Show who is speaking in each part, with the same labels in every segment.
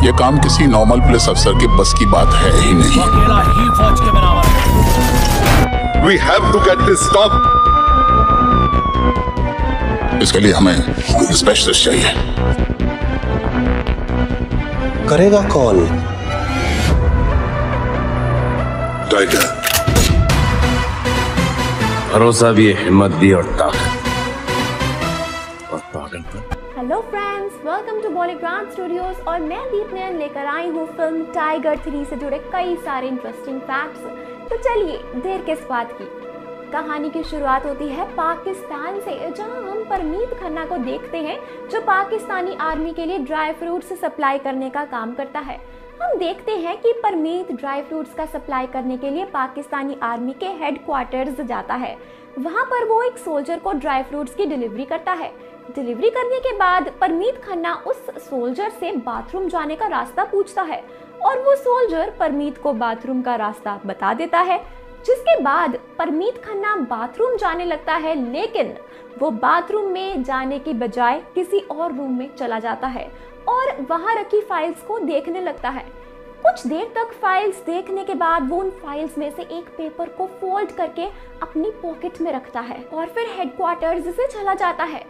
Speaker 1: ये काम किसी नॉर्मल पुलिस अफसर के बस की बात है ही नहीं।
Speaker 2: अकेला ही फौज के बराबर है।
Speaker 1: We have to get this stop। इसके लिए हमें स्पेशलिस्ट चाहिए।
Speaker 3: करेगा कौन?
Speaker 1: टाइगर।
Speaker 3: भरोसा भी है, हिम्मत भी और ताकत और पागलपन।
Speaker 4: Hello friends, welcome to Bollygram studios और मैं दीप नयन लेकर आई हूँ फिल्म टाइगर 3 से जुड़े कई सारे इंटरेस्टिंग फैक्ट्स। तो चलिए देर किस बात की, कहानी की शुरुआत होती है पाकिस्तान से, जहां हम परमीत खन्ना को देखते हैं जो पाकिस्तानी आर्मी के लिए ड्राई फ्रूट्स सप्लाई करने का काम करता है। हम देखते हैं कि परमीत ड्राई फ्रूट्स का सप्लाई करने के लिए पाकिस्तानी आर्मी के हेडक्वार्टर्स जाता है। वहां पर वो एक सोल्जर को ड्राई फ्रूट्स की डिलीवरी करता है। डिलीवरी करने के बाद परमीत खन्ना उस सोल्जर से बाथरूम जाने का रास्ता पूछता है और वो सोल्जर परमीत को बाथरूम का रास्ता बता देता है, जिसके बाद परमीत खन्ना बाथरूम जाने लगता है, लेकिन वो बाथरूम में जाने की बजाय किसी और रूम में चला जाता है और वहां रखी फाइल्स को देखने लगता है। कुछ देर तक फाइल्स देखने के बाद वो उन फाइल्स में से एक पेपर को फोल्ड करके अपनी पॉकेट में रखता है और फिर हेडक्वार्टर्स से चला जाता है।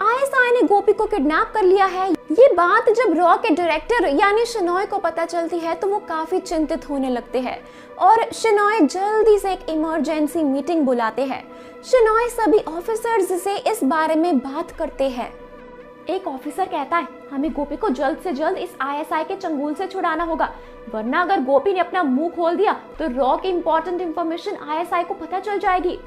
Speaker 4: आईएसआई ने गोपी को किडनैप कर लिया है। ये बात जब रॉ के डायरेक्टर यानी शेनॉय को पता चलती है तो वो काफी चिंतित होने लगते हैं और शेनॉय जल्दी से एक इमरजेंसी मीटिंग बुलाते हैं। शेनॉय सभी ऑफिसर्स से इस बारे में बात करते हैं। एक ऑफिसर कहता है, हमें गोपी को जल्द से जल्द इस आईएसआई के चंगुल से छुड़ाना होगा, वरना अगर गोपी ने अपना मुंह खोल दिया तो रॉ की इंपॉर्टेंट इंफॉर्मेशन आईएसआई को पता चल जाएगी।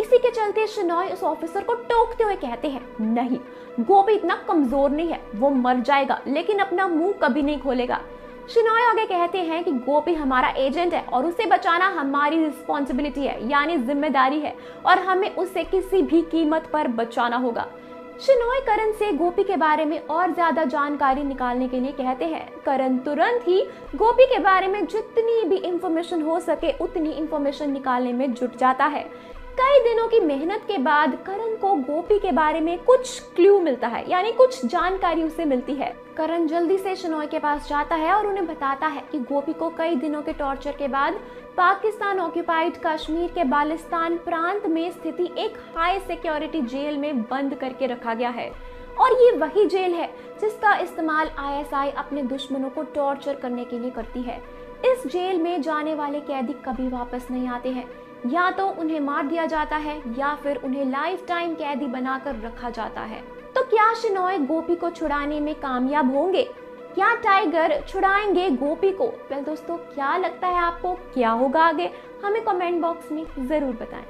Speaker 4: इसी के चलते शेनॉय उस ऑफिसर को टोकते हुए कहते हैं, नहीं, गोपी इतना कमजोर नहीं है, वो मर जाएगा लेकिन अपना मुंह कभी नहीं खोलेगा। शेनॉय आगे कहते हैं कि गोपी हमारा एजेंट है और उसे बचाना हमारी रिस्पॉन्सिबिलिटी है, यानी जिम्मेदारी है, और हमें उसे किसी भी कीमत पर बचाना होगा। शेनॉय करण से गोपी के बारे में और ज्यादा जानकारी निकालने के लिए कहते हैं। करण तुरंत ही गोपी के बारे में जितनी भी इंफॉर्मेशन हो सके उतनी इंफॉर्मेशन निकालने में जुट जाता है। कई दिनों की मेहनत के बाद करण को गोपी के बारे में कुछ क्लू मिलता है, यानी कुछ जानकारी उसे मिलती है। करण जल्दी से शेनॉय के पास जाता है और उन्हें बताता है कि गोपी को कई दिनों के टॉर्चर के बाद पाकिस्तान ऑक्यूपाइड कश्मीर के बालिस्तान प्रांत में स्थित एक हाई सिक्योरिटी जेल में बंद करके रखा गया है और ये वही जेल है जिसका इस्तेमाल आईएसआई अपने दुश्मनों को टॉर्चर करने के लिए करती है। इस जेल में जाने वाले कैदी कभी वापस नहीं आते हैं, या तो उन्हें मार दिया जाता है या फिर उन्हें लाइफ टाइम कैदी बनाकर रखा जाता है। तो क्या शेनॉय गोपी को छुड़ाने में कामयाब होंगे या टाइगर छुड़ाएंगे गोपी को? वेल दोस्तों, क्या लगता है आपको, क्या होगा आगे? हमें कमेंट बॉक्स में जरूर बताएं।